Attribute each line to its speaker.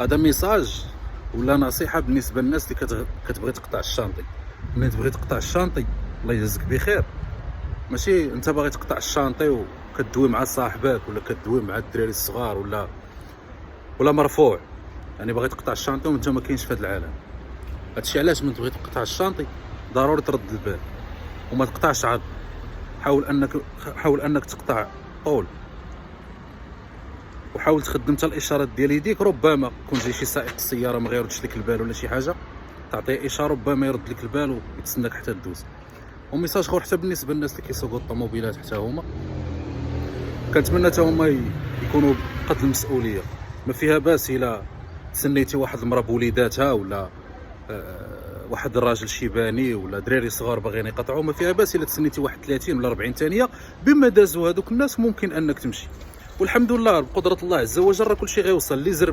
Speaker 1: هذا ميساج ولا نصيحه بالنسبه للناس اللي كتبغي تقطع الشانطي. ملي تبغي تقطع الشانطي الله يجازيك بخير، ماشي انت باغي تقطع الشانطي وكدوي مع صاحبك ولا كدوي مع الدراري الصغار ولا مرفوع، يعني باغي تقطع الشانطي وانت ما كاينش في هذا العالم. هادشي علاش ملي تبغي تقطع الشانطي ضروري ترد البال وما تقطعش عرض. حاول انك تقطع طول، وحاول تخدم حتى الاشارات ديال يديك. ربما يكون جاي شي سائق السياره ما غيردش لك البال ولا شي حاجه، تعطيه اشاره ربما يرد لك البال ويتسناك حتى تدوز. وميساج اخر حتى بالنسبه للناس اللي كيسوقوا الطوموبيلات، حتى هما كنتمنى حتى هما يكونوا قد المسؤوليه. ما فيها باس الا تسنيتي واحد المراه بوليداتها ولا واحد الراجل شيباني ولا دراري صغار باغيين يقطعوا، ما فيها باس الا تسنيتي واحد 30 ولا 40 ثانيه. بما دازوا هذوك الناس ممكن انك تمشي، والحمد لله بقدره الله عز وجل راه كلشي غيوصل. اللي زرب